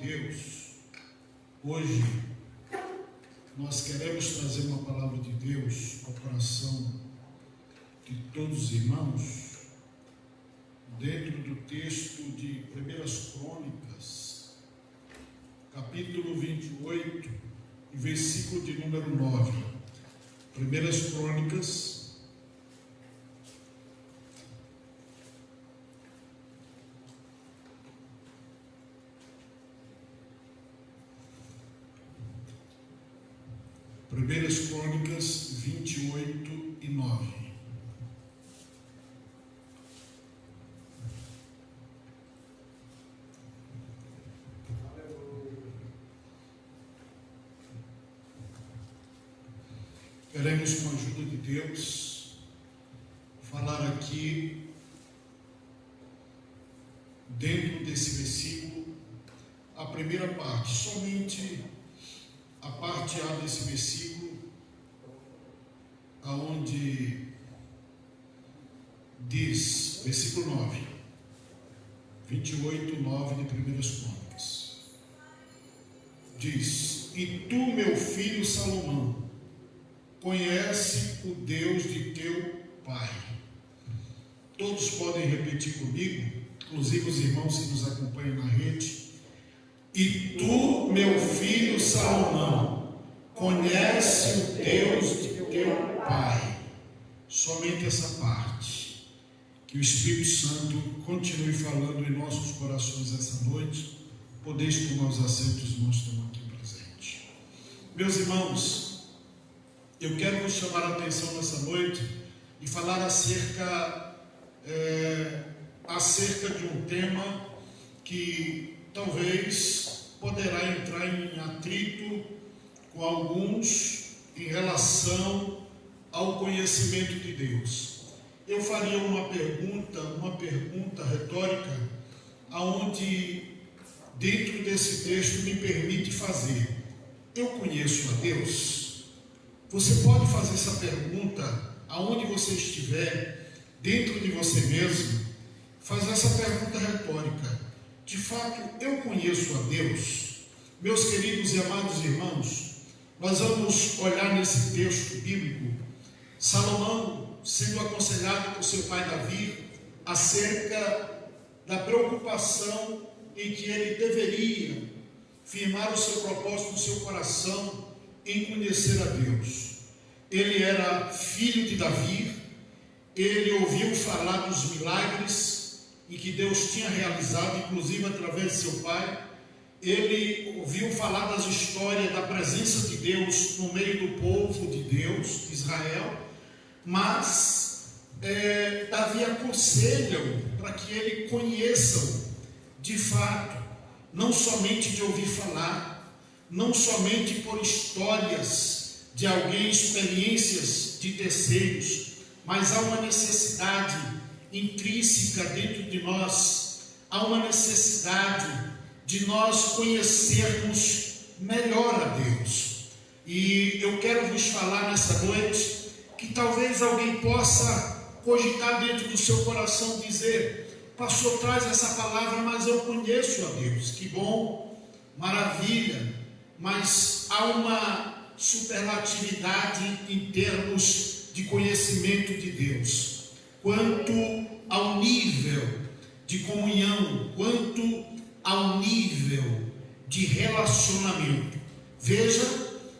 Deus, hoje nós queremos trazer uma palavra de Deus ao coração de todos os irmãos, dentro do texto de 1 Crônicas, capítulo 28, e versículo de número 9. 1 Crônicas, Primeiras Crônicas 28 e 9. Queremos, com a ajuda de Deus, falar aqui, dentro desse versículo, a primeira parte, somente a parte A desse versículo, aonde diz, versículo 9, 28, 9 de 1 Crônicas, diz: E tu, meu filho Salomão, conhece o Deus de teu pai. Todos podem repetir comigo, inclusive os irmãos que nos acompanham na rede. E tu, meu filho Salomão, conhece o Deus de teu pai. Somente essa parte. Que o Espírito Santo continue falando em nossos corações essa noite. Podeis tomar os assentos, os irmãos estão aqui presentes. Meus irmãos, eu quero vos chamar a atenção nessa noite e falar acerca de um tema que talvez poderá entrar em atrito com alguns em relação ao conhecimento de Deus. Eu faria uma pergunta retórica, aonde dentro desse texto me permite fazer: eu conheço a Deus? Você pode fazer essa pergunta aonde você estiver, dentro de você mesmo, fazer essa pergunta retórica. De fato, eu conheço a Deus? Meus queridos e amados irmãos, nós vamos olhar nesse texto bíblico, Salomão sendo aconselhado por seu pai Davi acerca da preocupação em que ele deveria firmar o seu propósito no seu coração em conhecer a Deus. Ele era filho de Davi, ele ouviu falar dos milagres e que Deus tinha realizado, inclusive através de seu pai. Ele ouviu falar das histórias da presença de Deus no meio do povo de Deus, Israel, mas Davi aconselha-o para que ele conheça de fato, não somente de ouvir falar, não somente por histórias de alguém, experiências de terceiros, mas há uma necessidade intrínseca dentro de nós, há uma necessidade de nós conhecermos melhor a Deus. E eu quero vos falar nessa noite que talvez alguém possa cogitar dentro do seu coração, dizer: pastor, traz essa palavra, mas eu conheço a Deus. Que bom, maravilha, mas há uma superlatividade em termos de conhecimento de Deus, quanto ao nível de comunhão, quanto ao nível de relacionamento. Veja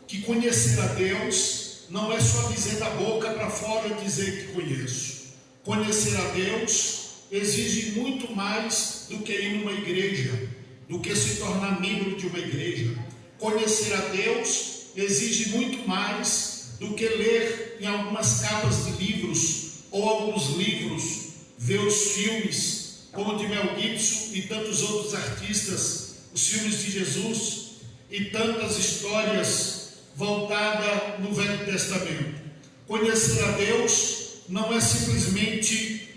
que conhecer a Deus não é só dizer da boca para fora, dizer que conheço. Conhecer a Deus exige muito mais do que ir numa igreja, do que se tornar membro de uma igreja. Conhecer a Deus exige muito mais do que ler em algumas capas de livros ou alguns livros, ver os filmes como de Mel Gibson e tantos outros artistas, os filmes de Jesus e tantas histórias voltadas no Velho Testamento. Conhecer a Deus não é simplesmente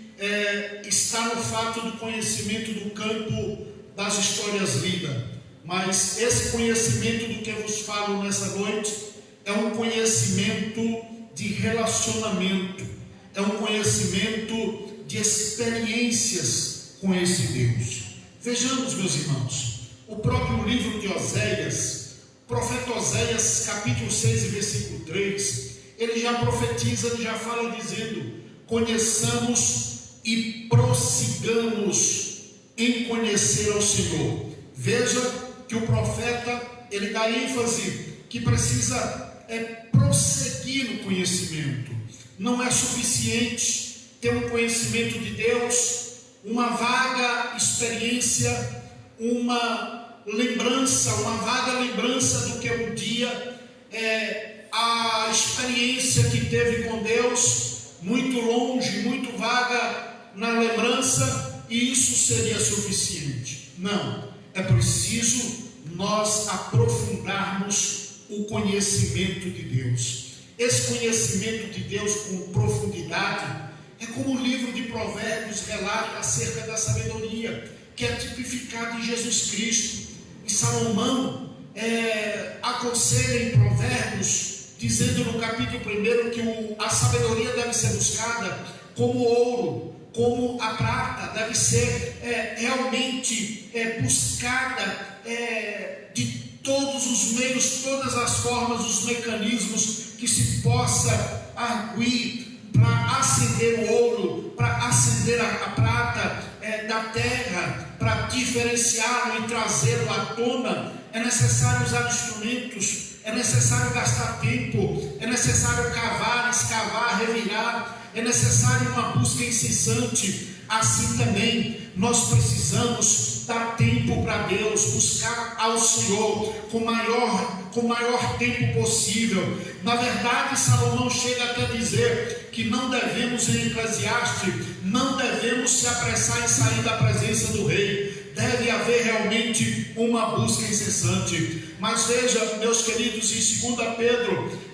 estar no fato do conhecimento do campo das histórias lidas, mas esse conhecimento do que eu vos falo nessa noite é um conhecimento de relacionamento, é um conhecimento de experiências com esse Deus. Vejamos, meus irmãos, o próprio livro de Oséias, o profeta Oséias, capítulo 6 e versículo 3, ele já profetiza, ele já fala dizendo: conheçamos e prossigamos em conhecer ao Senhor. Veja que o profeta, ele dá ênfase que precisa prosseguir no conhecimento. Não é suficiente ter um conhecimento de Deus, uma vaga experiência, uma vaga lembrança do que um dia a experiência que teve com Deus, muito longe, muito vaga na lembrança, e isso seria suficiente. Não, é preciso nós aprofundarmos o conhecimento de Deus. Esse conhecimento de Deus com profundidade é como o livro de Provérbios relata acerca da sabedoria, que é tipificada em Jesus Cristo. E Salomão aconselha em Provérbios, dizendo no capítulo 1 que a sabedoria deve ser buscada como ouro, como a prata, deve ser realmente buscada de todos os meios, todas as formas, os mecanismos que se possa arguir para acender o ouro, para acender a prata da terra, para diferenciá-lo e trazê-lo à tona. É necessário usar instrumentos, é necessário gastar tempo, é necessário cavar, escavar, revirar, é necessário uma busca incessante. Assim também nós precisamos dar tempo para Deus, buscar ao Senhor com maior tempo possível. Na verdade, Salomão chega até a dizer que não devemos, em Eclesiastes, não devemos se apressar em sair da presença do rei. Deve haver realmente uma busca incessante. Mas veja, meus queridos, em 2 Pedro,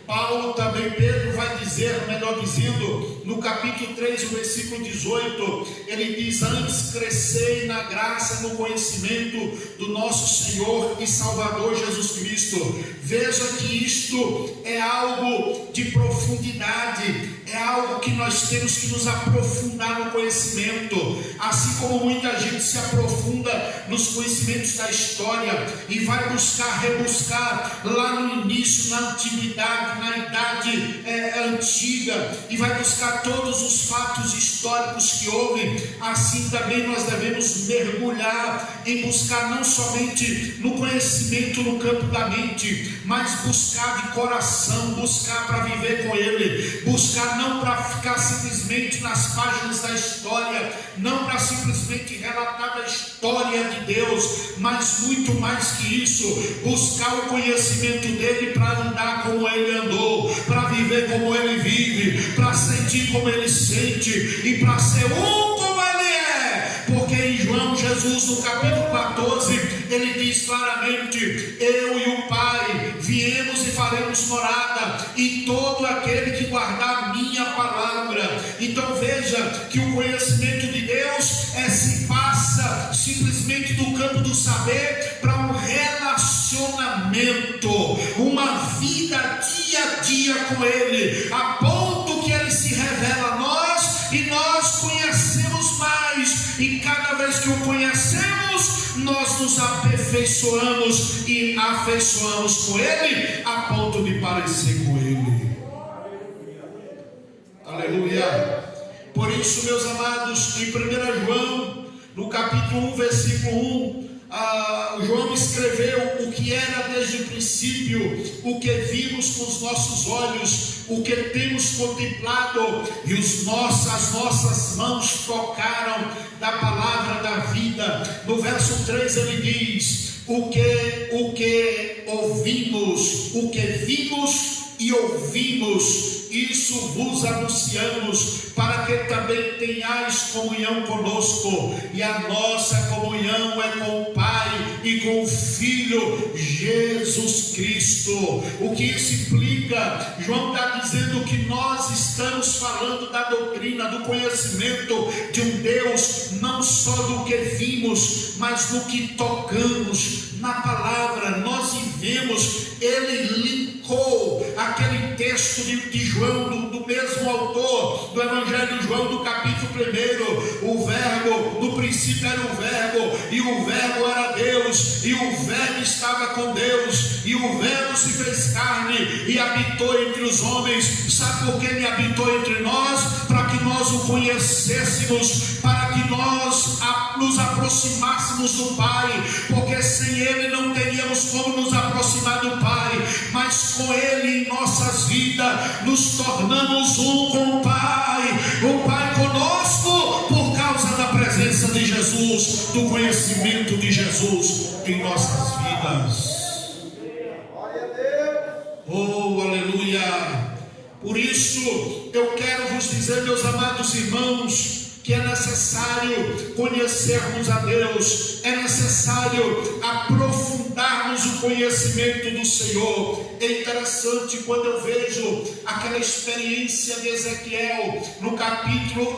Pedro vai dizer, melhor dizendo, no capítulo 3, o versículo 18, ele diz: antes crescei na graça e no conhecimento do nosso Senhor e Salvador Jesus Cristo. Veja que isto é algo de profundidade, é algo que nós temos que nos aprofundar no conhecimento, assim como muita gente se aprofunda nos conhecimentos da história e vai rebuscar lá no início, na antiguidade, na idade antiga, e vai buscar todos os fatos históricos que houve. Assim também nós devemos mergulhar em buscar não somente no conhecimento no campo da mente, mas buscar de coração, buscar para viver com Ele, buscar não para ficar simplesmente nas páginas da história, não para simplesmente relatar a história de Deus, mas muito mais que isso, buscar o conhecimento dele para andar como ele andou, para viver como ele vive, para sentir como ele sente e para ser como ele é. Porque em João, Jesus no capítulo 14, ele diz claramente: eu e o Pai viemos e faremos morada em todo aquele que guardar a minha palavra. Então veja que o conhecimento de Deus se passa simplesmente do campo do saber para um relacionamento, uma vida dia a dia com Ele, a ponto que Ele se revela a nós e nós conhecemos mais, e cada vez que o conhecemos, nós nos aperfeiçoamos e afeiçoamos com Ele, a ponto de parecer com Ele. Aleluia. Por isso, meus amados, em 1 João, no capítulo 1, versículo 1, João escreveu o que era desde o princípio, o que vimos com os nossos olhos, o que temos contemplado e as nossas mãos tocaram da palavra da vida. No verso 3 ele diz: o que ouvimos, o que vimos e ouvimos, isso vos anunciamos, para que também tenhais comunhão conosco, e a nossa comunhão é com o Pai e com o Filho Jesus Cristo. O que isso implica? João está dizendo que nós estamos falando da doutrina, do conhecimento de um Deus, não só do que vimos, mas do que tocamos na palavra. Nós vivemos. Ele linkou aquele texto de João, do mesmo autor do Evangelho de João, do capítulo 1, o verbo, no princípio era o verbo, e o verbo era Deus, e o estava com Deus, e o Verbo se fez carne e habitou entre os homens. Sabe por que Ele habitou entre nós? Para que nós o conhecêssemos, para que nós nos aproximássemos do Pai, porque sem Ele não teríamos como nos aproximar do Pai, mas com Ele em nossas vidas nos tornamos um com o Pai conosco, por causa da presença de Jesus, do conhecimento de Jesus em nossas vidas. Oh, aleluia! Por isso eu quero vos dizer, meus amados irmãos, que é necessário conhecermos a Deus, é necessário aprofundarmos o conhecimento do Senhor. É interessante quando eu vejo aquela experiência de Ezequiel,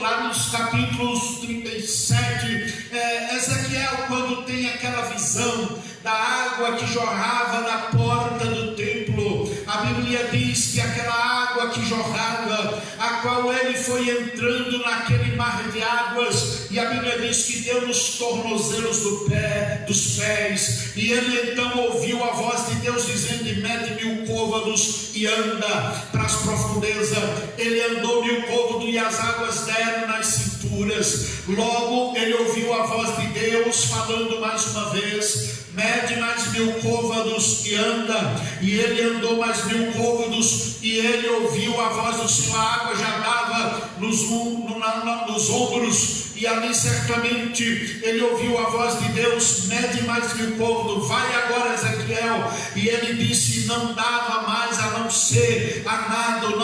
lá nos capítulos 37, Ezequiel, quando tem aquela visão da água que jorrava da porta do templo, a Bíblia diz que aquela água que jorrava, a qual ele foi entrando naquele mar de águas, e a Bíblia diz que deu nos tornozelos dos pés, e ele então ouviu a voz de Deus dizendo: mede 1000 côvados e anda para as profundezas. Ele andou 1000 côvados e as águas deram nas cinturas. Logo ele ouviu a voz de Deus falando mais uma vez: mede mais 1000 côvados e anda. E ele andou mais 1000 côvados, e ele ouviu a voz do Senhor. A água já dava nos ombros, e ali certamente ele ouviu a voz de Deus: mede mais 1000 côvados, vai agora, Ezequiel. E ele disse: não dava mais a não ser a nado,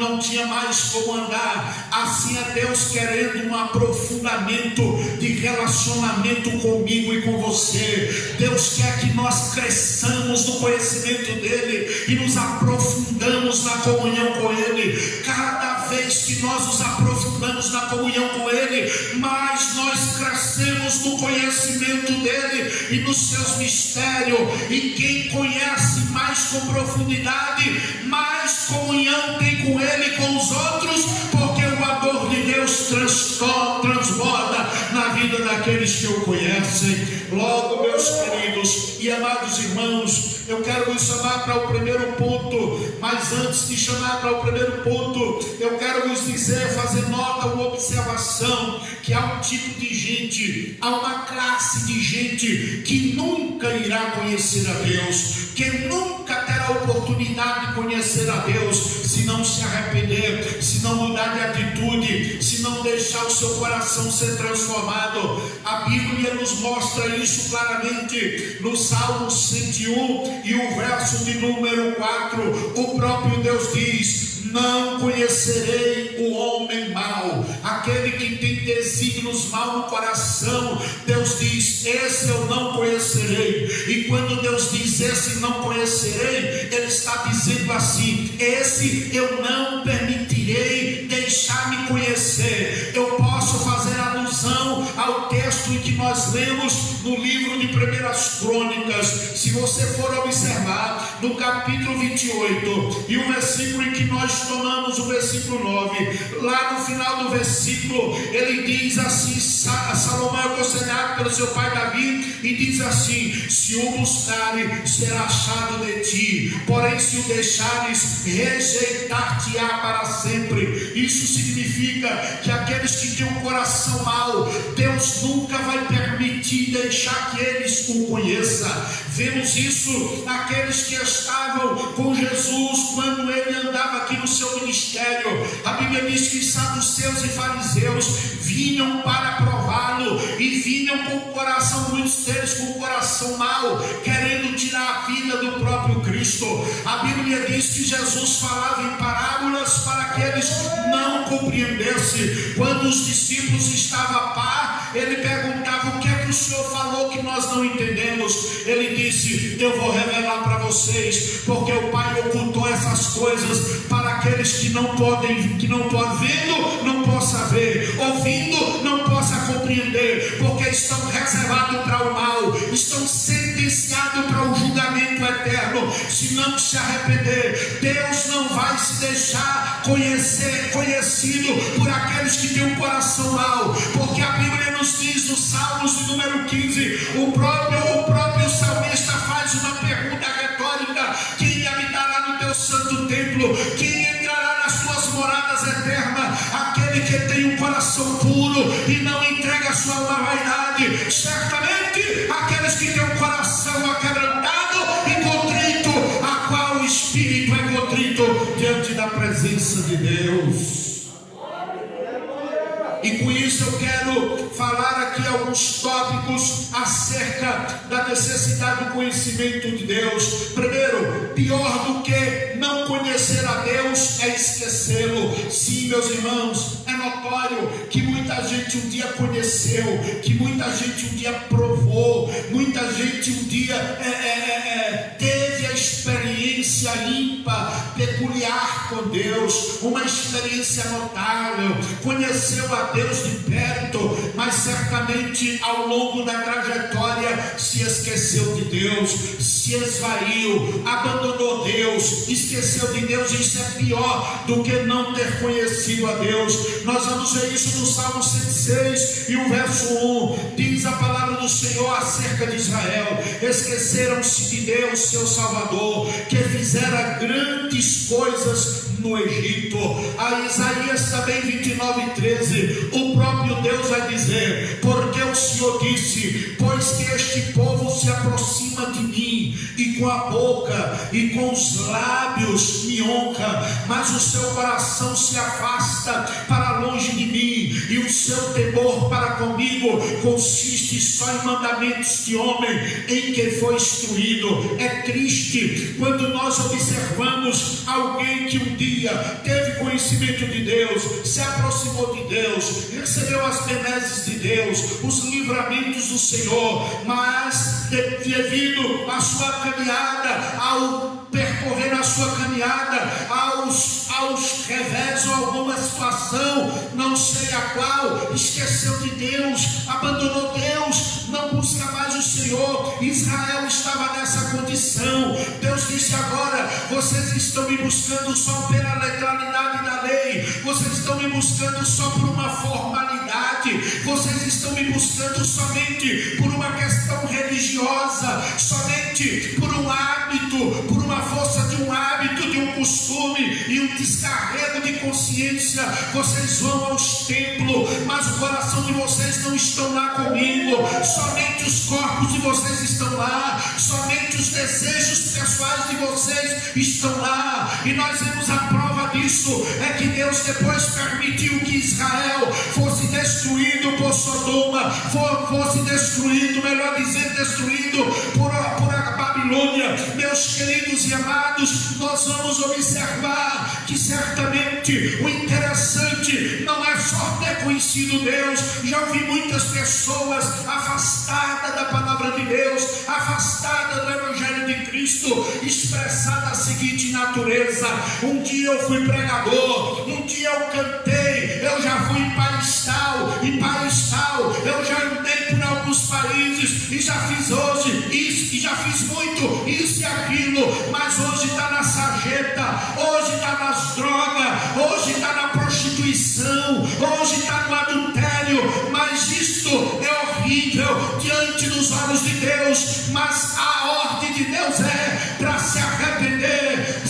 não tinha mais como andar. Assim é Deus querendo um aprofundamento de relacionamento comigo e com você. Deus quer que nós cresçamos no conhecimento dele e nos aprofundamos na comunhão com ele. Cada vez que nós nos aprofundamos na comunhão com ele, mais nós crescemos no conhecimento dele e nos seus mistérios. E quem conhece mais com profundidade, mais comunhão tem com ele e com os outros, porque o amor de Deus transborda na vida daqueles que o conhecem. Logo, meus queridos e amados irmãos, eu quero vos chamar para o primeiro ponto, mas antes de chamar para o primeiro ponto, eu quero vos dizer, fazer nota, uma observação, que há um tipo de gente, há uma classe de gente que nunca irá conhecer a Deus, que nunca terá oportunidade de conhecer a Deus, se não se arrepender, se não mudar de atitude, se não deixar o seu coração ser transformado. A Bíblia nos mostra isso claramente no Salmo 101 e o verso de número 4. O próprio Deus diz: não conhecerei o homem mau, aquele que tem desígnios mal no coração. Deus diz: esse eu não conhecerei. E quando Deus diz esse não conhecerei, Ele está dizendo assim: esse eu não permitirei deixar-me conhecer. Eu posso fazer alusão ao texto em que nós lemos no livro de 1 Crônicas. Se você for observar no capítulo 28 e o versículo em que nós tomamos, o versículo 9, lá no final do versículo ele diz assim: Salomão é aconselhado pelo seu pai Davi, e diz assim: se o buscares, será achado de ti, porém se o deixares, rejeitar-te-á para sempre. Isso significa que aqueles que têm um coração mau, Deus nunca vai permitir deixar que eles o conheçam. Vemos isso naqueles que estavam com Jesus quando ele andava aqui no seu ministério. A Bíblia diz que saduceus e fariseus vinham para prová-lo, e vinham com o coração, muitos deles com o coração mau, querendo tirar a vida do próprio Cristo. A Bíblia diz que Jesus falava em parábolas para que eles não compreendessem. Quando os discípulos estavam a par, ele perguntava: o que é que o Senhor falou que nós não entendemos? Ele disse: eu vou revelar para vocês, porque o Pai ocultou essas coisas para aqueles que não podem vendo, não possa ver, ouvindo, não possa compreender, porque estão reservados para o mal, estão sentenciados para o julgamento eterno, se não se arrepender. Deus não vai se deixar conhecido por aqueles que têm um coração mau, porque a Bíblia nos diz no Salmos de número 15, o próprio salmista faz templo. Quem entrará nas tuas moradas eternas? Aquele que tem um coração puro e não entrega a sua alma à vaidade. Certamente aqueles que têm um coração aquebrantado e contrito, a qual o espírito é contrito diante da presença de Deus. E com isso eu quero falar aqui alguns tópicos acerca da necessidade do conhecimento de Deus. Primeiro, pior do que não conhecer a Deus é esquecê-lo. Sim, meus irmãos, é notório que muita gente um dia conheceu, que muita gente um dia provou, muita gente um dia teve a experiência limpa, peculiar com Deus, uma experiência notável, conheceu a Deus de perto, mas certamente ao longo da trajetória se esqueceu de Deus, se esvaiu, abandonou Deus, esqueceu de Deus. Isso é pior do que não ter conhecido a Deus. Nós vamos ver isso no Salmo 106 e o verso 1, diz a palavra do Senhor acerca de Israel: esqueceram-se de Deus, seu Salvador, que fizera grandes coisas no Egito. A Isaías também 29:13, o próprio Deus vai dizer: porque o Senhor disse, pois que este povo se aproxima de mim, e com a boca e com os lábios me honra, mas o seu coração se afasta para longe de mim, e o seu temor para comigo consiste só em mandamentos de homem em que foi instruído. É triste quando nós observamos alguém que um dia teve conhecimento de Deus, se aproximou de Deus, recebeu as benesses de Deus, os livramentos do Senhor, mas devido à sua caminhada, ao percorrer a sua caminhada, aos revés ou alguma situação, não sei a qual, esqueceu de Deus, abandonou Deus, não busca mais o Senhor. Israel estava nessa condição. Deus disse agora: vocês estão me buscando só pela letralidade da lei, vocês estão me buscando só por uma formalidade, vocês estão me buscando somente por uma questão religiosa, somente por um hábito, por uma força de um hábito, de um costume e um descarrego de consciência. Vocês vão aos templos, mas o coração de vocês não estão lá comigo. Somente os corpos de vocês estão lá, somente os desejos pessoais de vocês estão lá. E nós vemos a prova disso, é que Deus depois permitiu que Israel fosse destruído por Sodoma, fosse destruído, melhor dizendo, destruído por a Babilônia. Meus queridos e amados, nós vamos observar que certamente o interessante não é só ter conhecido Deus. Já ouvi muitas pessoas afastadas da palavra de Deus, afastadas do Evangelho de Cristo, expressar a seguinte natureza: um dia eu fui pregador, um dia eu cantei, eu já fui em país tal, eu já andei por alguns países e já fiz hoje isso, e já fiz muito isso e aquilo, mas hoje está na sarjeta, hoje está nas drogas, hoje está na prostituição, hoje está no adultério. Mas isto é horrível diante dos olhos de Deus, mas a ordem de Deus é para se arrepender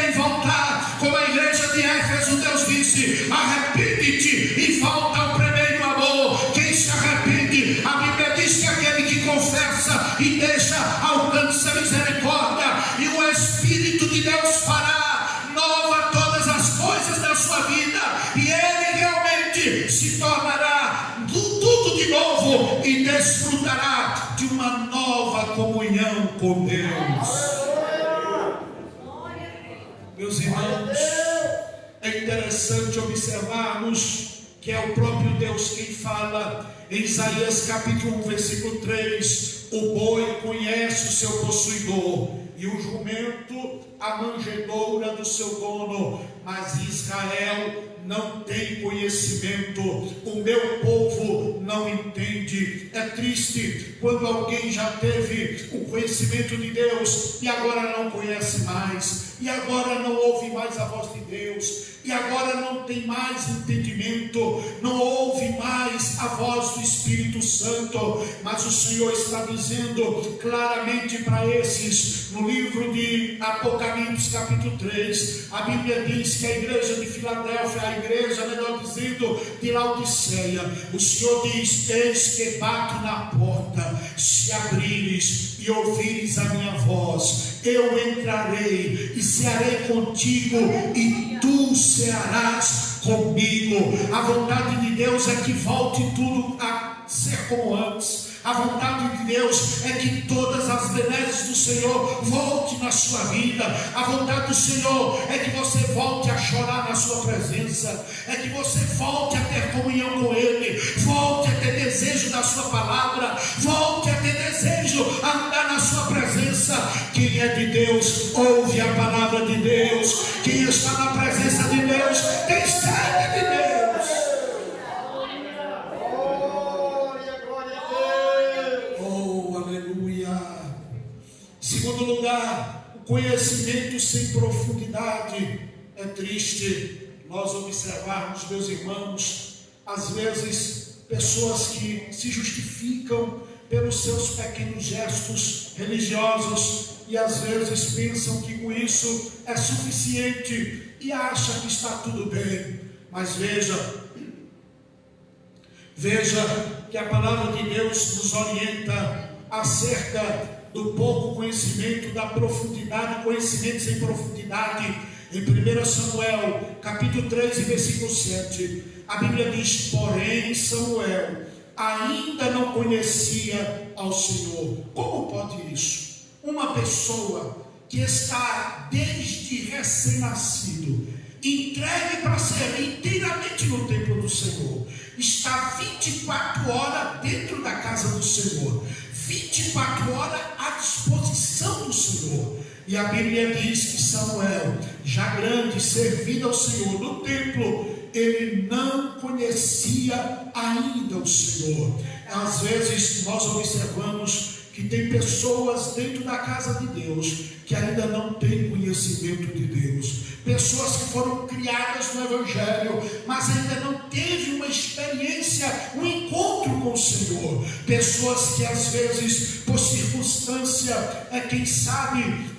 e voltar. Como a igreja de Éfeso, Deus disse: arrepende-te e volta ao primeiro amor. Quem se arrepende, a Bíblia diz que aquele que confessa e deixa alcança a misericórdia, e o Espírito de Deus fará nova todas as coisas da sua vida, e ele realmente se tornará tudo de novo e desfrutará de uma nova comunhão com Deus. Meus irmãos, é interessante observarmos que é o próprio Deus quem fala em Isaías capítulo 1, versículo 3: o boi conhece o seu possuidor, e o jumento a manjedoura do seu dono, mas Israel não tem conhecimento, o meu povo não entende. É triste quando alguém já teve o conhecimento de Deus e agora não conhece mais, e agora não ouve mais a voz de Deus, e agora não tem mais entendimento, não ouve mais a voz do Espírito Santo. Mas o Senhor está dizendo claramente para esses, no livro de Apocalipse capítulo 3, a Bíblia diz que a igreja de Filadélfia, a igreja, melhor dizendo, de Laodiceia, o Senhor diz: eis que bato na porta, se abrires e ouvires a minha voz, eu entrarei e cearei contigo e tu cearás comigo. A vontade de Deus é que volte tudo a ser como antes. A vontade de Deus é que todas as benesses do Senhor volte na sua vida. A vontade do Senhor é que você volte a chorar na sua presença, é que você volte a ter comunhão com Ele, volte a ter desejo da sua palavra, volte a ter desejo a andar na sua presença. Quem é de Deus ouve a palavra de Deus. Quem está na presença de Deus tem sede de Deus. Segundo lugar, o conhecimento sem profundidade. É triste nós observarmos, meus irmãos, às vezes pessoas que se justificam pelos seus pequenos gestos religiosos e às vezes pensam que com isso é suficiente e acham que está tudo bem. Mas veja que a palavra de Deus nos orienta acerca do pouco conhecimento, da profundidade, conhecimento sem profundidade. Em 1 Samuel, capítulo 3, versículo 7, a Bíblia diz: porém Samuel ainda não conhecia ao Senhor. Como pode isso? Uma pessoa que está desde recém-nascido, entregue para ser inteiramente no templo do Senhor, está 24 horas dentro da casa do Senhor, 24 horas à disposição do Senhor. E a Bíblia diz que Samuel, já grande, servindo ao Senhor no templo, ele não conhecia ainda o Senhor. Às vezes nós observamos que tem pessoas dentro da casa de Deus que ainda não têm conhecimento de Deus, pessoas que foram criadas no Evangelho, mas ainda não teve uma experiência, um encontro com o Senhor, pessoas que às vezes por circunstância, quem sabe,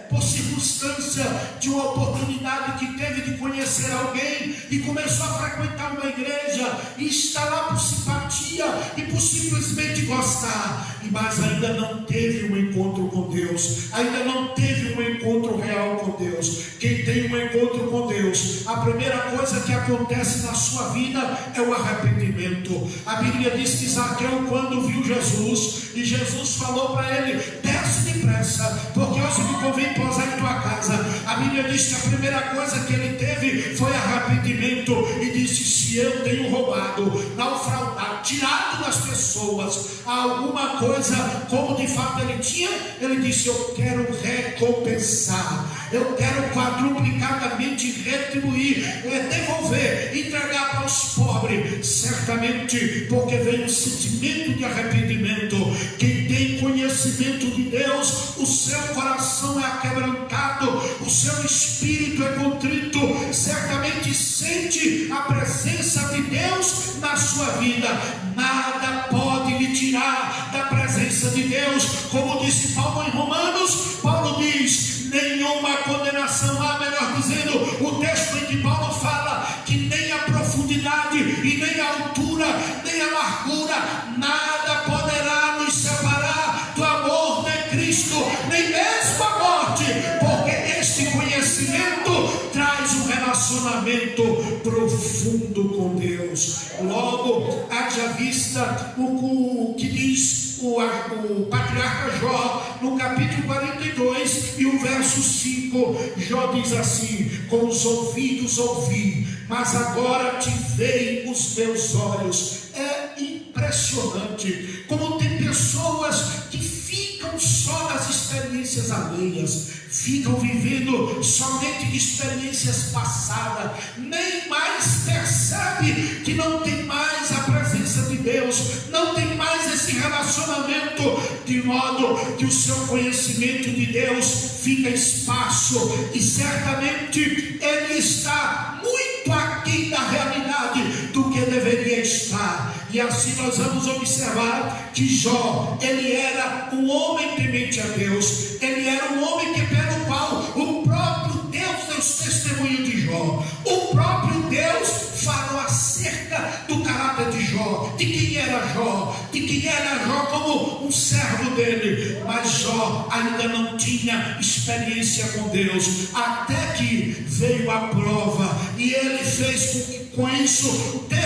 por circunstância de uma oportunidade que teve de conhecer alguém e começou a frequentar uma igreja e está lá por simpatia e por simplesmente gostar, mas ainda não teve um encontro com Deus, ainda não teve um encontro real com Deus. Quem tem um encontro com Deus, a primeira coisa que acontece na sua vida é o arrependimento. A Bíblia diz que Zaqueu, quando viu Jesus, e Jesus falou para ele: desce depressa, porque hoje me convém pousar em tua casa. A Bíblia diz que a primeira coisa que ele teve foi arrependimento, e disse: se eu tenho roubado, naufragado, tirado das pessoas alguma coisa como de fato ele tinha, ele disse: eu quero recompensar, eu quero quadruplicadamente retribuir, devolver, entregar para os pobres. Certamente porque vem o sentimento de arrependimento. Quem tem conhecimento de Deus, o seu coração é aquebrantado, o seu espírito é contrito, certamente sente a presença de Deus na sua vida. Nada pode lhe tirar da presença de Deus. Como disse Paulo em Romanos, Paulo diz: nenhuma condenação há, melhor dizendo, o texto em que Paulo fala que nem a profundidade e nem a altura, nem a largura, nada poderá nos separar do amor de Cristo, nem mesmo a morte, porque este conhecimento traz um relacionamento profundo com Deus. Logo, haja vista o que diz o patriarca Jó no capítulo 42 e o verso 5. Jó diz assim: com os ouvidos ouvi, mas agora te veem os meus olhos. É impressionante como tem pessoas que ficam só nas experiências experiências alheias, ficam vivendo somente de experiências passadas, nem mais percebe que não tem mais a presença de Deus, não tem mais esse relacionamento, de modo que o seu conhecimento de Deus fica escasso, e certamente ele está muito aquém da realidade do que deveria estar. E assim nós vamos observar que Jó, ele era um homem temente a Deus, ele era um homem pelo qual o próprio Deus deu testemunho de Jó, o próprio Deus falou acerca do caráter de Jó, de quem era Jó como um servo dele. Mas Jó ainda não tinha experiência com Deus, até que veio a prova, e ele fez com isso ter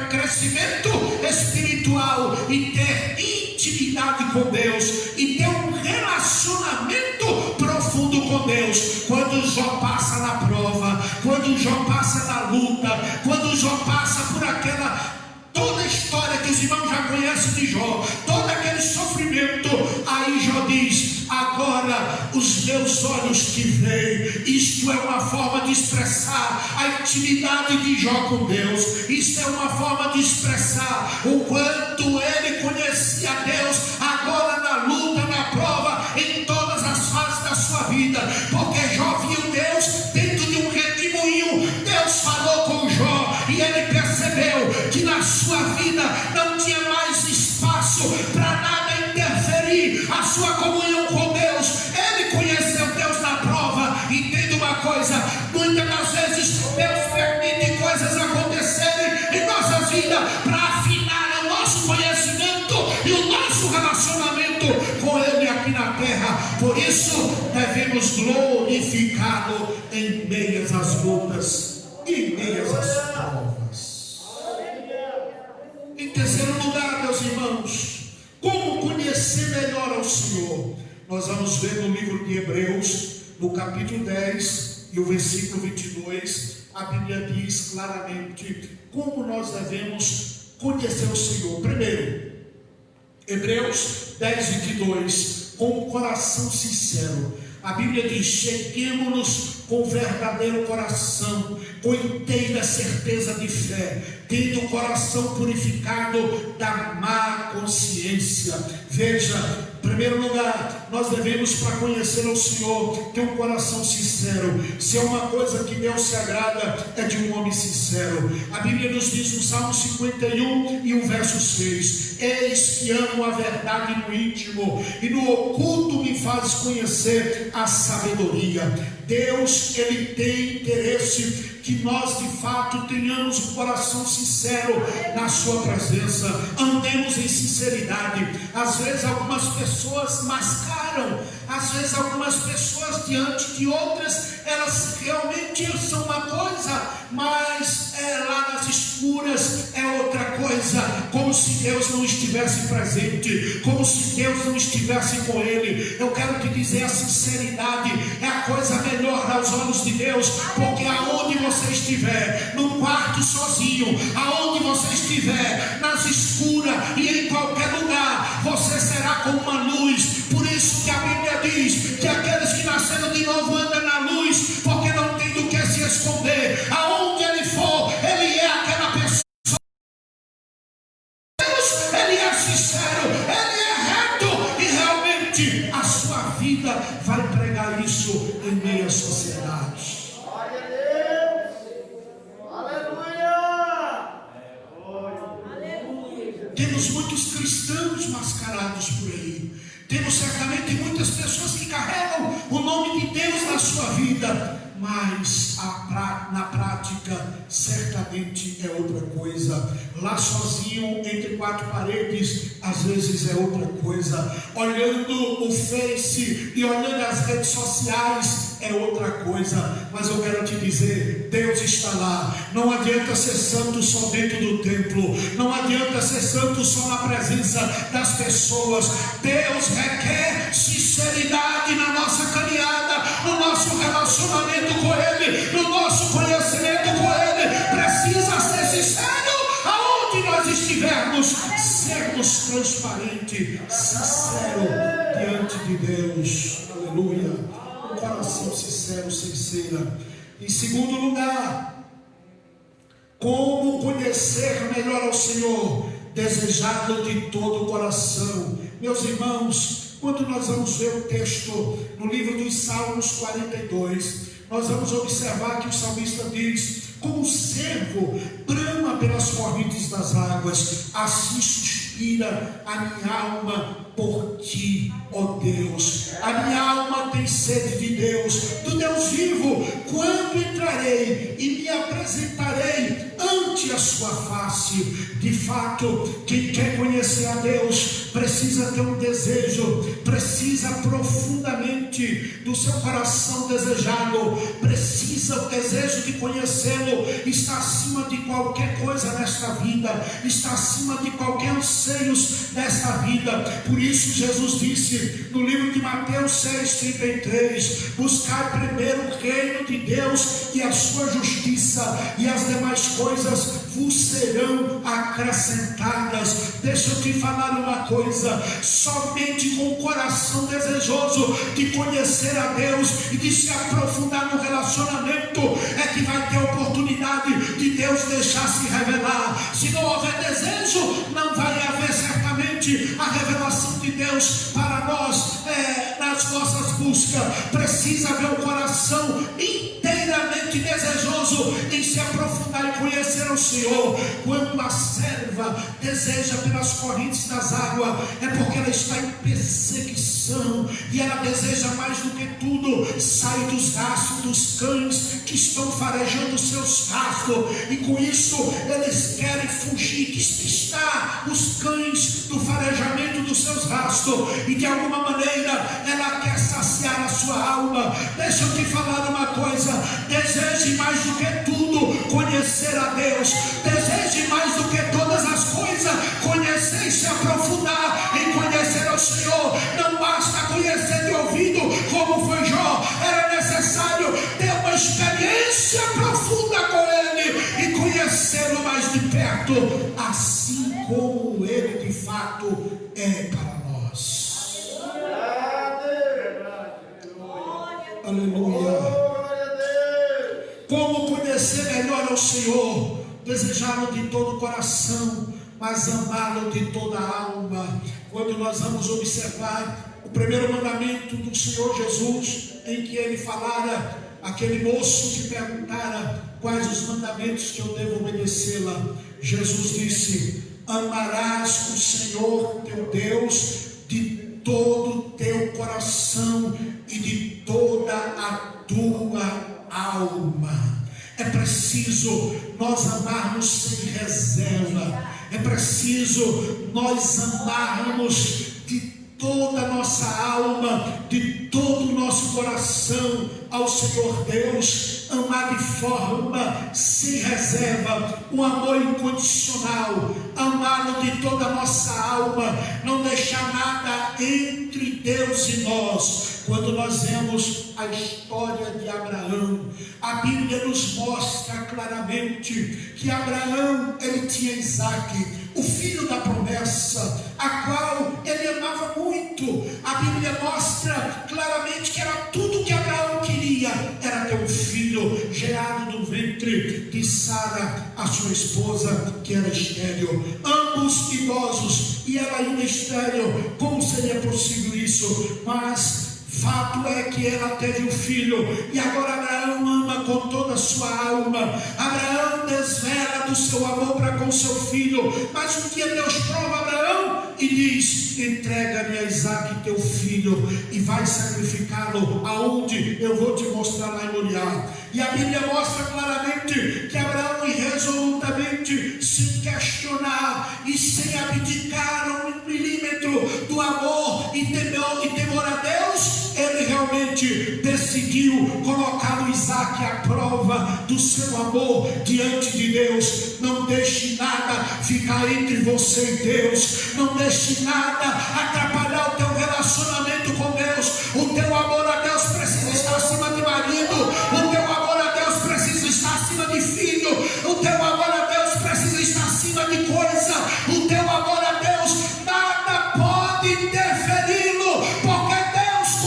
crescimento espiritual e ter intimidade com Deus e ter um relacionamento profundo com Deus. Quando Jó passa na prova, quando Jó passa na luta, quando Jó passa por toda a história que os irmãos já conhecem de Jó, todo aquele sofrimento, aí Jó diz: agora os meus olhos te veem. Isto é uma forma de expressar a intimidade de Jó com Deus. Isso é uma forma de expressar o quanto ele conhecia Deus, agora na luta, na prova, em todas as fases da sua vida, porque Jó viu Deus dentro de um redemoinho. Deus falou com Jó e ele percebeu que na sua vida não tinha mais espaço para nada interferir a sua comunhão com Deus. Ele conheceu Deus na prova. Entenda uma coisa: muitas das vezes Deus permite coisas acontecerem em nossas vidas para afinar o nosso conhecimento e o nosso relacionamento com Ele aqui na terra. Por isso devemos glorificá-lo em meias às lutas e em meias às provas. Em terceiro lugar, meus irmãos, como conhecer melhor ao Senhor? Nós vamos ver no livro de Hebreus, no capítulo 10 e o versículo 22, a Bíblia diz claramente como nós devemos conhecer o Senhor. Primeiro, Hebreus 10, 22, com o coração sincero. A Bíblia diz: cheguemo-nos com verdadeiro coração, com inteira certeza de fé, tendo o coração purificado da má consciência. Veja, em primeiro lugar, nós devemos, para conhecer o Senhor, ter um coração sincero. Se é uma coisa que Deus se agrada, é de um homem sincero. A Bíblia nos diz no Salmo 51 e o verso 6: eis que amo a verdade no íntimo, e no oculto me fazes conhecer a sabedoria. Deus, Ele tem interesse que nós de fato tenhamos um coração sincero na sua presença, andemos em sinceridade. Às vezes algumas pessoas mascaram, às vezes algumas pessoas diante de outras, elas realmente são uma coisa, mas lá nas escuras é outra coisa, como se Deus não estivesse presente, como se Deus não estivesse com ele. Eu quero te dizer, a sinceridade é a coisa melhor aos olhos de Deus, porque aonde você estiver, no quarto sozinho, aonde você estiver, nas escuras e em qualquer lugar, você será como uma luz. Por isso que a Bíblia diz que aqueles que nasceram de novo andam na luz, porque não tem do que se esconder. Aonde ele for, ele é aquela pessoa. Deus, ele é sincero, ele é reto, e realmente a sua vida vai pregar isso em meio à sociedade. Glória a Deus. Aleluia. Temos muitos cristãos mascarados por aí. Temos certamente muitas pessoas que carregam o nome de Deus na sua vida, mas na prática certamente é outra coisa. Lá sozinho, entre quatro paredes, às vezes é outra coisa. Olhando o Face e olhando as redes sociais é outra coisa. Mas eu quero te dizer, Deus está lá. Não adianta ser santo só dentro do templo, não adianta ser santo só na presença das pessoas. Deus requer sinceridade na nossa caminhada, no nosso relacionamento com Ele, no nosso conhecimento com Ele. Precisa ser sincero aonde nós estivermos, sermos transparentes, sinceros diante de Deus, aleluia, um coração sincero, sincera. Em segundo lugar, como conhecer melhor ao Senhor? Desejado de todo o coração. Meus irmãos, quando nós vamos ver o texto no livro dos Salmos 42, nós vamos observar que o salmista diz: como o servo brama pelas correntes das águas, assim suspira a minha alma por ti, ó Deus. A minha alma tem sede de Deus, do Deus vivo. Quando entrarei e me apresentarei ante a sua face? De fato, quem quer conhecer a Deus precisa ter um desejo, precisa profundamente do seu coração desejá-lo, precisa o desejo de conhecê-lo. Está acima de qualquer coisa nesta vida, está acima de qualquer anseios nesta vida. Por isso Jesus disse no livro de Mateus 6,33: buscar primeiro o reino de Deus e a sua justiça, e as demais coisas vos serão acrescentadas. Deixa eu te falar uma coisa: somente com o coração desejoso de conhecer a Deus e de se aprofundar no relacionamento é que vai ter oportunidade de Deus deixar se revelar. Se não houver desejo, não vai haver certamente a revelação de Deus para nós nas nossas buscas. Precisa haver um coração inteiramente desejoso em se aprofundar e conhecer o Senhor. Quando a serva deseja pelas correntes das águas, é porque ela está em perseguição, e ela deseja mais do que tudo sair dos rastros dos cães que estão farejando os seus rastros, e com isso eles querem fugir, despistar os cães do farejamento dos seus rastros, e de alguma maneira ela quer saciar a sua alma. Deixa eu te falar uma coisa: deseje mais do que tudo conhecer a Deus, deseje mais do que todas as coisas conhecer e se aprofundar em conhecer ao Senhor. Não basta conhecer de ouvido, como foi Jó, era necessário ter uma experiência profunda com Ele e conhecê-lo mais de perto, assim como Ele de fato é para nós. Aleluia. Como conhecer melhor ao Senhor? Desejá-lo de todo o coração, mas amá-lo de toda a alma. Quando nós vamos observar o primeiro mandamento do Senhor Jesus, em que Ele falara aquele moço que perguntara quais os mandamentos que eu devo obedecê-la, Jesus disse: amarás o Senhor teu Deus de todo o teu coração e de toda a tua alma. É preciso nós amarmos sem reserva, é preciso nós amarmos de toda a nossa alma, de todo o nosso coração ao Senhor Deus, amar de forma sem reserva, um amor incondicional, amá-lo de toda a nossa alma, não deixar nada entre Deus e nós. Quando nós vemos a história de Abraão, a Bíblia nos mostra claramente que Abraão, ele tinha Isaque, o filho da promessa, a qual ele amava muito. A Bíblia mostra claramente que era tudo que Abraão queria, era ter um filho gerado do ventre de Sara, a sua esposa, que era estéril. Ambos idosos e ela ainda estéril. Como seria possível isso? Mas fato é que ela teve um filho, e agora Abraão ama com toda a sua alma. Abraão desvela do seu amor para com seu filho, mas um dia Deus prova Abraão e diz: entrega-me a Isaque teu filho, e vai sacrificá-lo aonde eu vou te mostrar lá em Moriá. E a Bíblia mostra claramente que Abraão, irresolutamente, sem questionar e sem abdicar um milímetro do amor e temor a Deus, ele realmente decidiu colocar o Isaque à prova do seu amor diante de Deus. Não deixe nada ficar entre você e Deus, não deixe nada atrapalhar o teu relacionamento com Deus. O teu amor a Deus precisa estar acima de marido, o teu amor a Deus precisa estar acima de filho, o teu amor a Deus precisa estar acima de coisa, o teu amor a Deus nada pode interferi-lo, porque Deus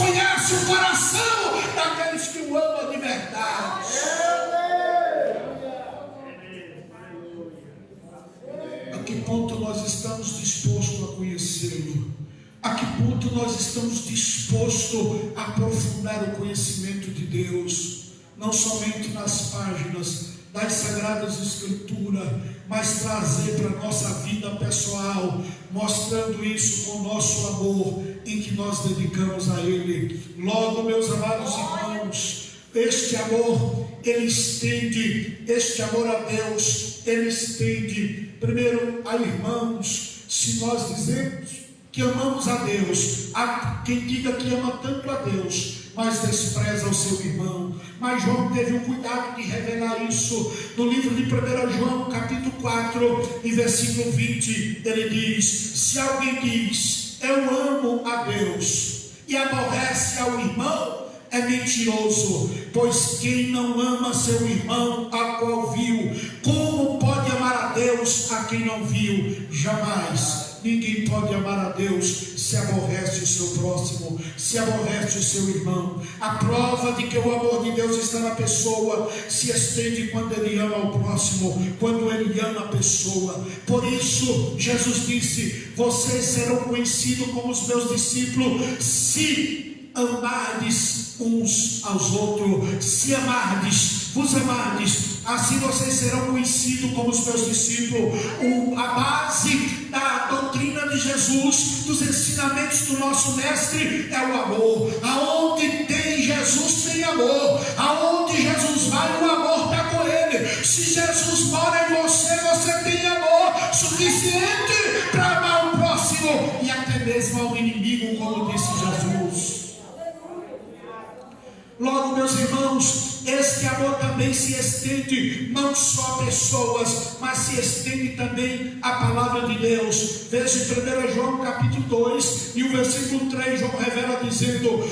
endurece o coração daqueles que o amam de verdade. A que ponto nós estamos dispostos a conhecê-lo? A que ponto nós estamos dispostos a aprofundar o conhecimento de Deus? Não somente nas páginas das Sagradas Escrituras, mas trazer para a nossa vida pessoal, mostrando isso com o nosso amor, em que nós dedicamos a Ele. Logo, meus amados irmãos, este amor, ele estende, este amor a Deus, ele estende, primeiro a irmãos. Se nós dizemos que amamos a Deus, há quem diga que ama tanto a Deus, mas despreza o seu irmão. Mas João teve o cuidado de revelar isso no livro de 1 João, capítulo 4, e versículo 20, ele diz: se alguém diz, eu amo a Deus, e aborrece ao irmão, é mentiroso, pois quem não ama seu irmão, a qual viu, como pode amar a Deus a quem não viu? Jamais. Ninguém pode amar a Deus se aborrece o seu próximo, se aborrece o seu irmão. A prova de que o amor de Deus está na pessoa se estende quando ele ama o próximo, quando ele ama a pessoa. Por isso Jesus disse: vocês serão conhecidos como os meus discípulos se amardes uns aos outros. Se amardes, vos amardes, assim vocês serão conhecidos como os meus discípulos. A base da doutrina de Jesus, dos ensinamentos do nosso mestre, é o amor. Aonde tem Jesus tem amor. Aonde Jesus vai, o amor está com ele. Se Jesus mora em você, você tem amor suficiente para amar o próximo e até mesmo ao inimigo, como disse Jesus. Logo, meus irmãos, este amor também se estende não só a pessoas, mas se estende também a palavra de Deus. Veja em 1 João capítulo 2 e o versículo 3, João revela dizendo: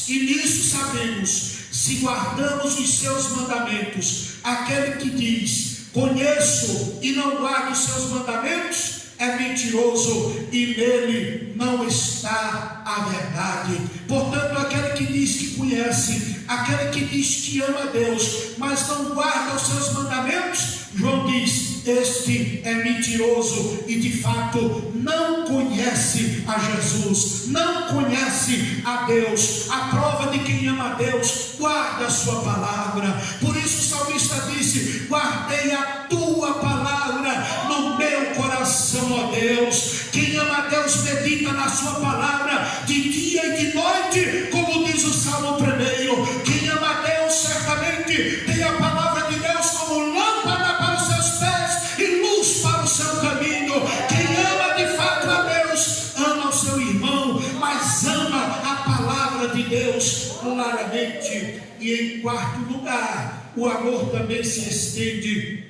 e nisso sabemos, se guardamos os seus mandamentos. Aquele que diz, conheço e não guarda os seus mandamentos, é mentiroso e nele não está a verdade. Portanto, aquele que diz que conhece, aquele que diz que ama a Deus, mas não guarda os seus mandamentos, João diz, este é mentiroso e de fato não conhece a Jesus, não conhece a Deus. A prova de quem ama a Deus, guarda a sua palavra. Por isso o salmista disse: guardei a tua palavra no meu coração, ó Deus. Quem ama a Deus medita na sua palavra de dia e de noite, como diz o Salmo 1. Quem ama a Deus certamente tem a palavra de Deus como lâmpada para os seus pés e luz para o seu caminho. Quem ama de fato a Deus, ama o seu irmão, mas ama a palavra de Deus claramente. E em quarto lugar, o amor também se estende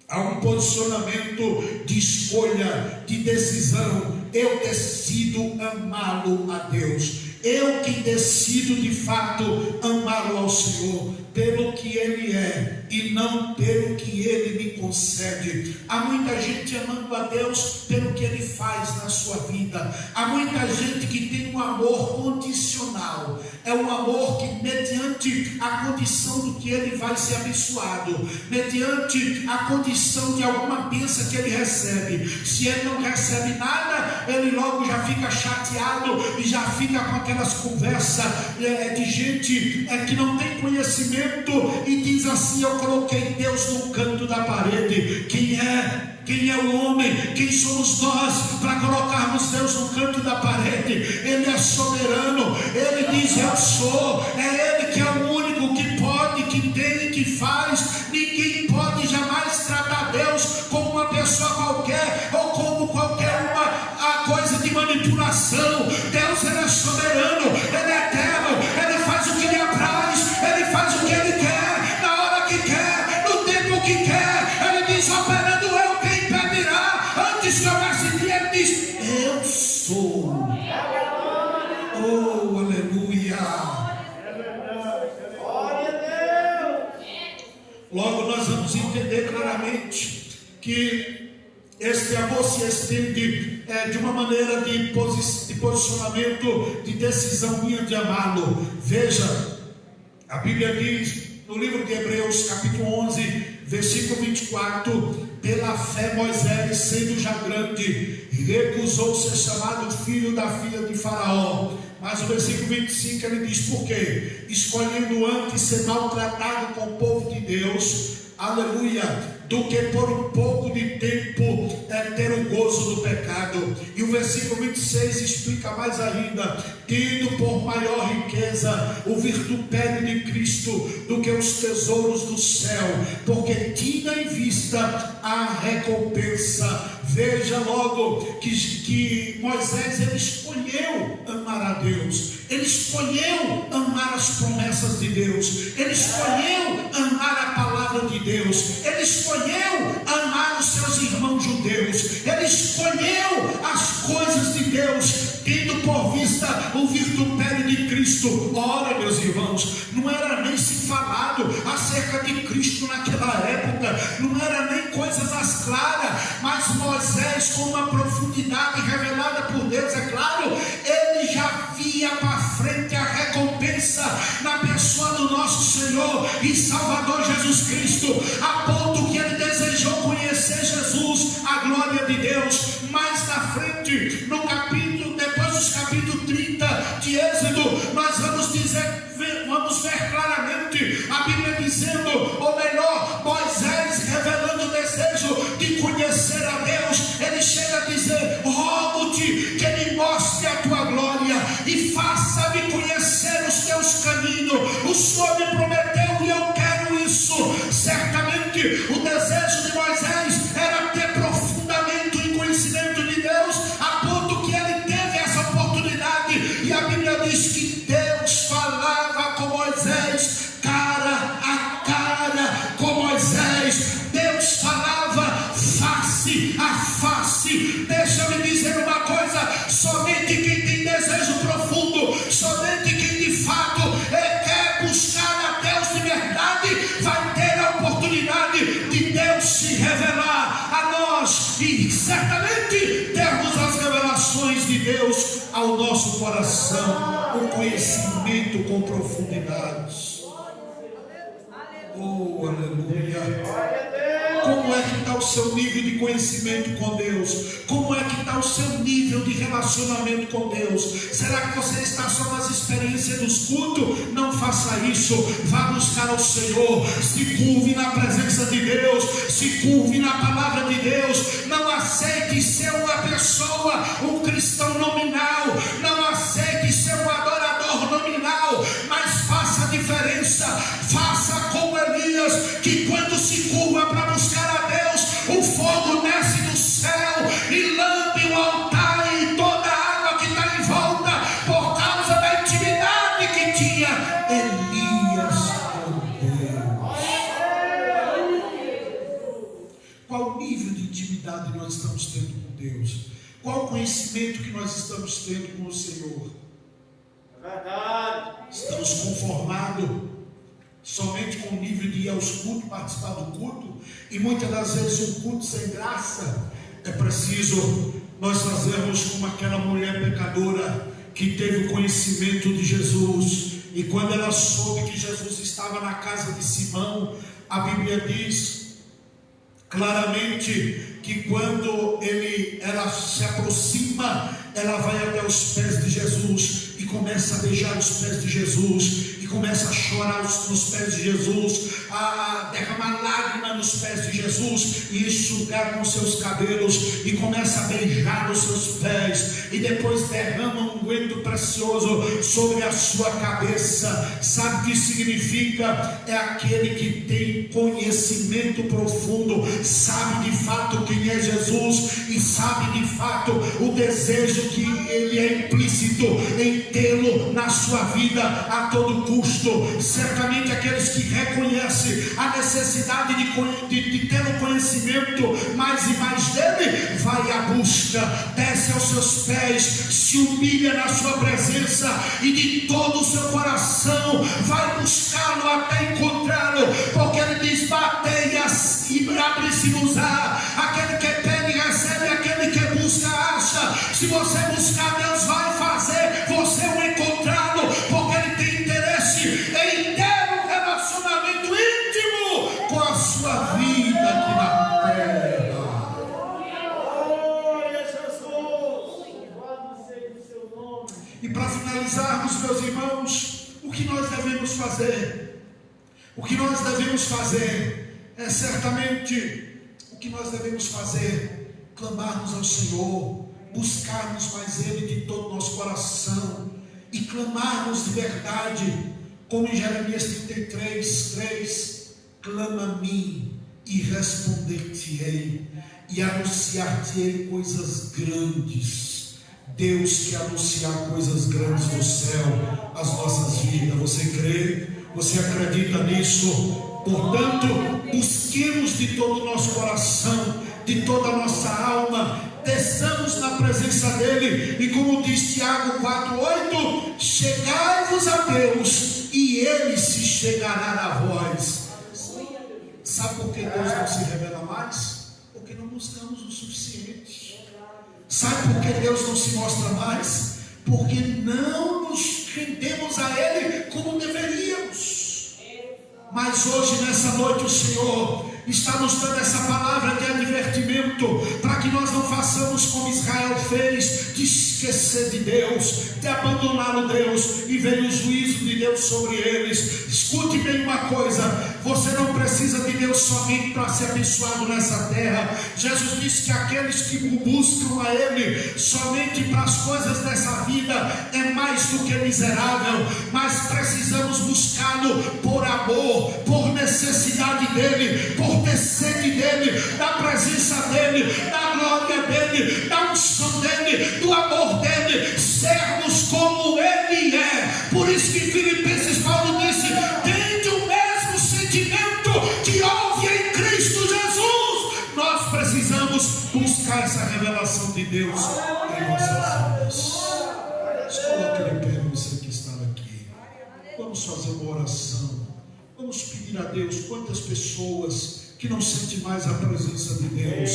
a um posicionamento de escolha, de decisão. Eu decido amá-lo a Deus. Eu que decido de fato amá-lo ao Senhor, pelo que Ele é e não pelo que Ele me concede. Há muita gente amando a Deus pelo que Ele faz na sua vida. Há muita gente que tem um amor condicional. É um amor que mediante a condição do que ele vai ser abençoado, mediante a condição de alguma bênção que ele recebe. Se ele não recebe nada, ele logo já fica chateado e já fica com aquelas conversas de gente que não tem conhecimento e diz assim: eu coloquei Deus no canto da parede. Quem é o homem? Quem somos nós para colocarmos Deus no canto da parede? Ele é soberano. Ele diz: eu sou. É Ele que é o único que pode, que tem, que faz. Ninguém pode jamais tratar Deus como uma pessoa qualquer ou como qualquer uma coisa de manipulação. Deus, Ele é soberano. Ele é eterno. Ele faz o que lhe apraz. Ele faz o que Ele quer, na hora que quer, no tempo que quer. Ele diz: operando eu, quem impedirá? Antes que houvesse dia, Ele diz: eu sou. Oh, aleluia. Logo nós vamos entender claramente que este amor se estende de uma maneira de posicionamento, de decisão minha de amá-lo. Veja, a Bíblia diz no livro de Hebreus, capítulo 11, versículo 24: pela fé Moisés, sendo já grande, recusou ser chamado filho da filha de Faraó. Mas o versículo 25 ele diz: por quê? Escolhendo antes ser maltratado com o povo de Deus, aleluia, do que por um pouco de tempo ter o gozo do pecado. E o versículo 26 explica mais ainda: tendo por maior riqueza o vitupério de Cristo do que os tesouros do céu, porque tinha em vista a recompensa. Veja logo que Moisés ele escolheu amar a Deus, ele escolheu amar as promessas de Deus, ele escolheu amar a palavra de Deus, ele escolheu amar os seus irmãos judeus, ele escolheu as coisas de Deus, tendo por vista o vitupério de Cristo. Ora, meus irmãos, não era nem se falado acerca de Cristo naquela época, não era nem coisas às claras, mas Moisés, com uma profundidade revelada por Deus, é claro, ele já via para frente a recompensa na pessoa do nosso Senhor e Salvador Jesus Cristo, a ponto que ele desejou conhecer Jesus, a glória de Deus. Mais na frente, no capítulo, depois dos capítulos 30 de Êxodo, nós vamos ver claramente a Bíblia dizendo, ou melhor, Moisés revelando o desejo de conhecer a Deus. Ele chega a dizer: rogo-te que me mostre a tua glória e faça-me conhecer os teus caminhos. O Senhor me prometeu e eu quero isso. Certamente o desejo de Moisés era ter profundamente em conhecimento de Deus, a ponto que ele teve essa oportunidade. E a Bíblia diz que Deus falava com Moisés cara a cara com Moisés. Deus falava face a face. Deixa-me dizer uma coisa: somente quem tem desejo profundo, somente quem de fato quer buscar a Deus de verdade, vai ter a oportunidade de Deus se revelar a nós e certamente termos as revelações de Deus ao nosso coração, o conhecimento com profundidade. Oh, aleluia! Como é que está o seu nível de conhecimento com Deus? Como é que está o seu nível de relacionamento com Deus? Será que você está só nas experiências dos cultos? Não faça isso. Vá buscar ao Senhor. Se curve na presença de Deus. Se curve na palavra de Deus. Não aceite ser uma pessoa, um cristão nominal. Não aceite ser um adorador nominal. Mas faça a diferença. Faça como Elias, que quando se curva para buscar a Deus, o fogo desce do céu e lambe o altar e toda a água que está em volta, por causa da intimidade que tinha Elias com Deus. Qual nível de intimidade nós estamos tendo com Deus? Qual o conhecimento que nós estamos tendo com o Senhor? É verdade. Estamos conformados somente com o nível de ir aos cultos, participar do culto, e muitas das vezes um culto sem graça. É preciso nós fazermos como aquela mulher pecadora que teve o conhecimento de Jesus, e quando ela soube que Jesus estava na casa de Simão, a Bíblia diz claramente que quando ela se aproxima, ela vai até os pés de Jesus e começa a beijar os pés de Jesus, e começa a chorar nos pés de Jesus, a derramar lágrimas nos pés de Jesus, e enxugar com seus cabelos, e começa a beijar os seus pés, e depois derrama um unguento precioso sobre a sua cabeça. Sabe o que significa? É aquele que tem conhecimento profundo, sabe de fato quem é Jesus, e sabe de fato o desejo que ele é implícito em tê-lo na sua vida a todo custo. Certamente aqueles que reconhecem a necessidade de ter um conhecimento mais e mais dele, vai à busca, desce aos seus pés, se humilha na sua presença, e de todo o seu coração vai buscá-lo até encontrá-lo, porque ele diz: batei e abre-se-vos-á. Aquele que pede recebe, aquele que busca acha, finalizarmos, meus irmãos, o que nós devemos fazer? O que nós devemos fazer é certamente o que nós devemos fazer: clamarmos ao Senhor, buscarmos mais Ele de todo o nosso coração e clamarmos de verdade, como em Jeremias 33:3: clama a mim e responder-te-ei e anunciar-te-ei coisas grandes. Deus quer anunciar coisas grandes do céu às nossas vidas. Você crê? Você acredita nisso? Portanto, busquemos de todo o nosso coração, de toda a nossa alma, desçamos na presença dele, e como diz Tiago 4:8: chegai-vos a Deus e ele se chegará a vós. Sabe por que Deus não se revela mais? Porque não buscamos o suficiente. Sabe por que Deus não se mostra mais? Porque não nos rendemos a Ele como deveríamos. Mas hoje, nessa noite, o Senhor está nos dando essa palavra de advertimento, para que nós não façamos como Israel fez, de esquecer de Deus, de abandonar o Deus, e veio o juízo de Deus sobre eles. Escute bem uma coisa: você não precisa de Deus somente para ser abençoado nessa terra. Jesus disse que aqueles que buscam a Ele somente para as coisas dessa vida é mais do que miserável, mas precisamos buscá-lo por amor, por necessidade dEle, por ter sede dEle, da presença dEle, da glória dEle, da unção dEle, do amor dEle, sermos como Ele é. Por isso que Filipenses Paulo disse: tende o mesmo sentimento que houve em Cristo Jesus. Nós precisamos buscar essa revelação de Deus em nossas vidas. Coloque de pé, você que está aqui. Vamos fazer uma oração. Vamos pedir a Deus. Quantas pessoas que não sentem mais a presença de Deus,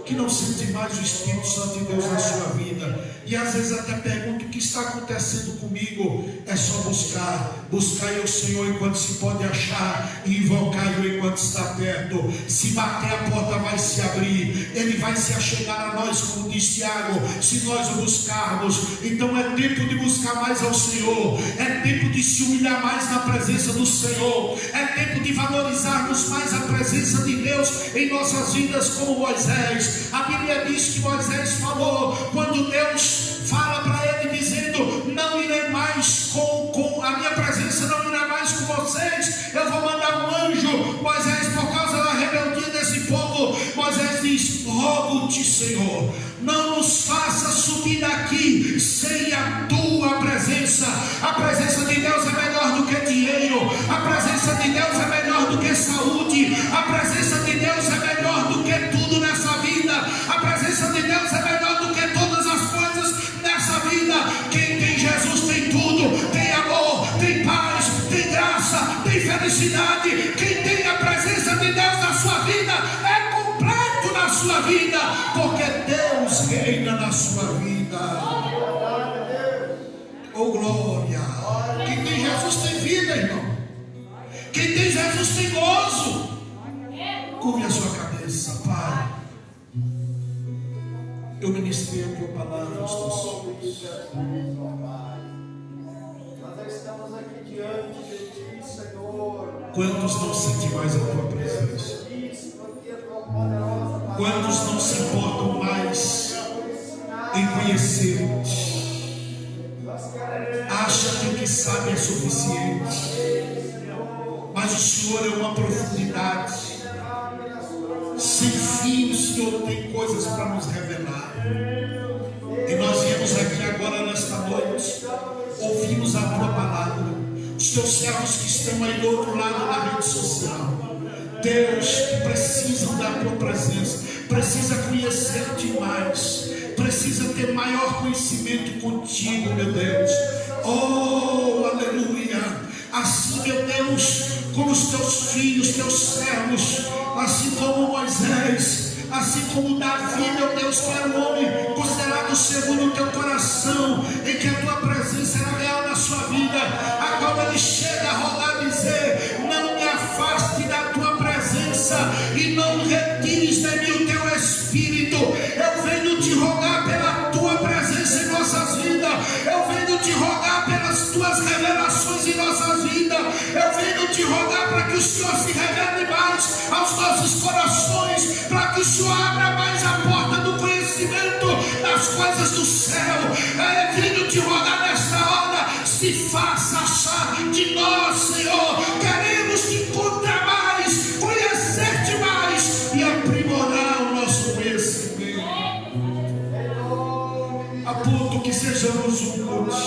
que não sentem mais o Espírito Santo de Deus na sua vida, e às vezes até perguntam: o que está acontecendo comigo? É só buscar o Senhor enquanto se pode achar, e invocar-o enquanto está perto. Se bater, a porta vai se abrir, Ele vai se achegar a nós, como diz Tiago, se nós o buscarmos. Então é tempo de buscar mais ao Senhor, é tempo de se humilhar mais na presença do Senhor, é tempo de valorizarmos mais a presença de Deus em nossas vidas, como Moisés. A Bíblia diz que Moisés falou, quando Deus fala para ele dizendo: não irei mais com a minha presença, não irá mais com vocês, eu vou mandar um anjo. Moisés, por causa da rebeldia desse povo, Moisés diz: rogo-te, Senhor, não nos faça subir daqui sem a tua presença. A presença de Deus é melhor do que dinheiro, a presença de Deus é melhor do que saúde, a presença de Deus é melhor do que tudo nessa vida, a presença de Deus é melhor do que todas as coisas nessa vida. Quem tem Jesus tem tudo, tem amor, tem paz, tem graça, tem felicidade. Quem tem a presença de Deus na sua vida é completo na sua vida, porque Deus reina na sua vida. Oh glória! Quem tem Jesus tem vida, irmão. Quem tem Jesus tem gozo. Curve a sua cabeça. Pai, eu ministrei a tua palavra aos teus filhos. Nós estamos aqui diante de ti, Senhor. Quantos não sentem mais a tua presença? Quantos não se importam mais em conhecer-te? Acha que o que sabe é suficiente, mas o Senhor é uma profundidade sem fim. O Senhor tem coisas para nos revelar, e nós viemos aqui agora nesta noite, ouvimos a tua palavra. Os teus servos que estão aí do outro lado da rede social, Deus, que precisam da tua presença, precisa conhecer-te mais, precisa ter maior conhecimento contigo, meu Deus. Oh, aleluia! Assim, meu Deus, como os teus filhos, teus servos, assim como Moisés, assim como Davi, meu Deus, que era um homem considerado segundo o teu coração, em que a tua presença era real na sua vida, a qual ele chega a rogar e dizer: não me afaste da tua presença e não retires de mim o teu Espírito. Eu venho te rogar pela tua presença em nossas vidas, eu venho te rogar rogar pelas tuas revelações em nossas vidas. Eu venho te rogar para que o Senhor se revele mais aos nossos corações, para que o Senhor abra mais a porta do conhecimento das coisas do céu. Eu venho te rogar nesta hora, se faça achar de nós, Senhor. Queremos te encontrar mais, conhecer-te mais e aprimorar o nosso conhecimento, a ponto que sejamos um contigo,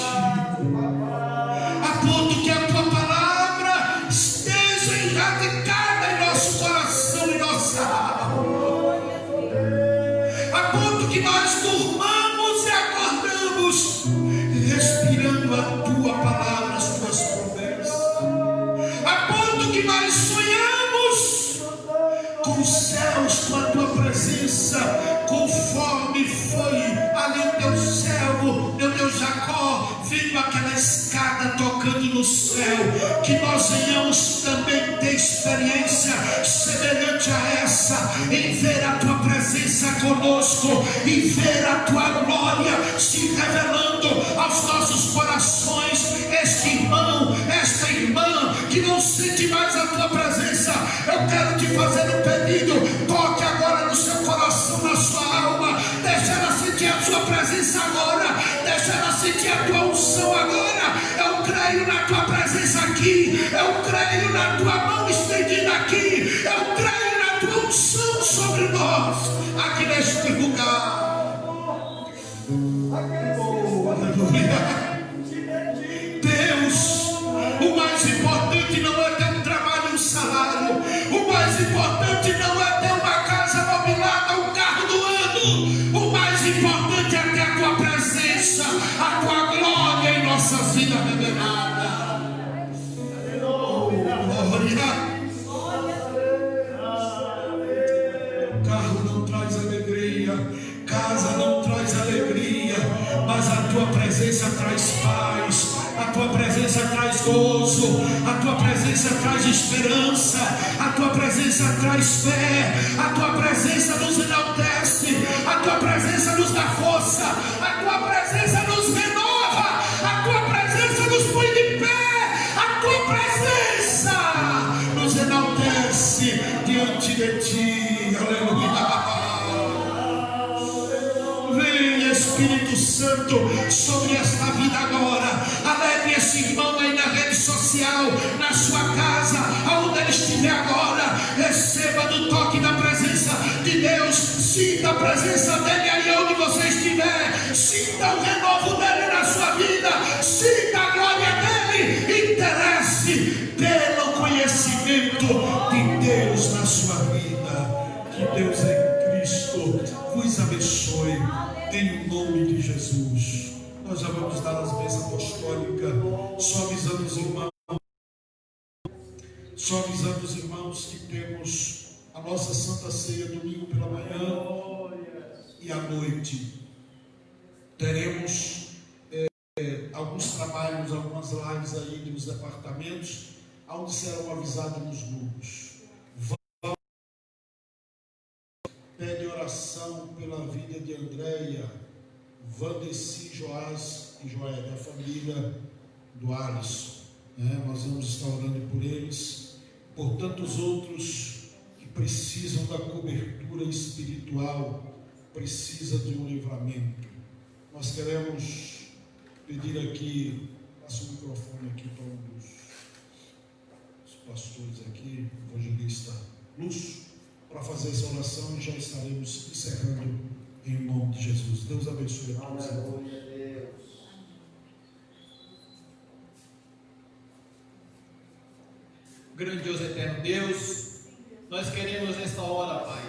a ponto que a tua palavra esteja enraizada em nosso coração e nossa alma, a ponto que nós durmamos e acordamos respirando a tua palavra, as tuas promessas, a ponto que nós sonhamos com os céus, com a tua presença, conforme foi ali o teu servo, meu Deus Jacó, vendo aquela escada tocando no céu, que nós venhamos também ter experiência semelhante a essa, em ver a tua presença conosco, em ver a tua glória se revelando aos nossos corações. Este irmão, esta irmã que não sente mais a tua presença, eu quero te fazer um pedido: toque agora no seu coração, na sua alma, deixa ela sentir a sua presença agora, deixa ela sentir a tua unção agora. Eu creio na tua presença aqui, eu creio na tua mão estendida aqui, eu creio na tua unção sobre nós, aqui neste lugar. Oh, aleluia. Deus, o mais importante não é ter um trabalho e um salário, o mais importante não é ter uma casa mobilada, um carro do ano, o mais importante é ter a tua presença, a tua glória em nossas vidas reveladas. Carro não traz alegria, casa não traz alegria, mas a tua presença traz paz, a tua presença traz gozo, a tua presença traz esperança, a tua presença traz fé, a tua presença nos enaltece, a tua presença nos dá força, a tua presença nos renova, a tua presença nos põe de pé, a tua presença nos enaltece diante de ti. Aleluia. Vem, Espírito Santo, sobre esta vida agora. Alegre esse irmão aí na rede social, na sua casa, aonde ele estiver agora. Receba do toque da presença de Deus. Sinta a presença dele aí onde você estiver. Sinta o renovo dele na sua vida. Sinta a glória dele. Interesse pelo conhecimento de Deus na sua vida. Que Deus em Cristo vos abençoe, em nome de Jesus. Nós já vamos dar as bênçãos apostólicas, só avisando os irmãos que temos a nossa Santa Ceia domingo pela manhã e à noite. Teremos alguns trabalhos, algumas lives aí nos departamentos, onde serão avisados nos grupos. Pede oração pela vida de Andréia, Vandeci, Joás e Joé, da família do Alisson. Nós vamos estar orando por eles, por tantos outros que precisam da cobertura espiritual, precisa de um livramento. Nós queremos pedir aqui, passa o microfone aqui para um dos pastores aqui, evangelista Lúcio, para fazer essa oração, e já estaremos encerrando em nome de Jesus. Deus abençoe a todos. Grandioso eterno Deus, nós queremos nesta hora, Pai,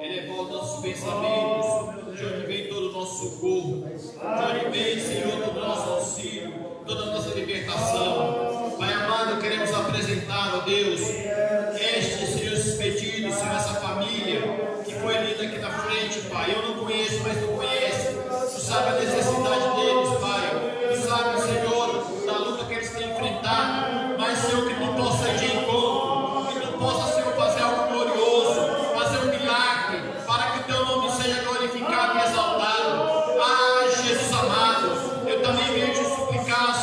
elevar os nossos pensamentos, de onde vem todo o nosso socorro, de onde vem, Senhor, todo o nosso auxílio, toda a nossa libertação. Pai amado, queremos apresentar, ó Deus, esses pedidos, Senhor, essa família que foi lida aqui na frente, Pai. Eu não conheço, mas Tu conheces. Tu sabe a necessidade deles, Pai. Tu sabe, Senhor, da luta que eles têm enfrentado. Mas, Senhor, que Tu possa ir de encontro, que Tu possa, Senhor, fazer algo glorioso, fazer um milagre, para que o Teu nome seja glorificado e exaltado. Ah, Jesus amado, eu também venho te suplicar,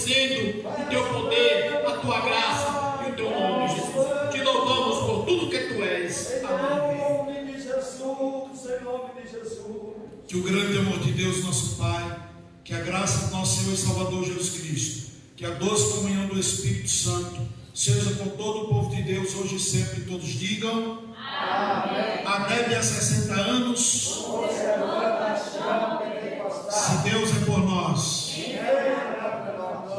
reconhecendo o teu poder, a tua graça e o teu nome, Jesus. Te louvamos por tudo que tu és. Amém. Em nome de Jesus, em nome de Jesus. Que o grande amor de Deus, nosso Pai, que a graça do nosso Senhor e Salvador Jesus Cristo, que a doce comunhão do Espírito Santo seja com todo o povo de Deus, hoje e sempre. Todos digam amém. Até a 60 anos. Se Deus é por nós,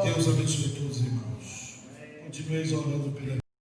Deus abençoe todos os irmãos. Continueis orando pela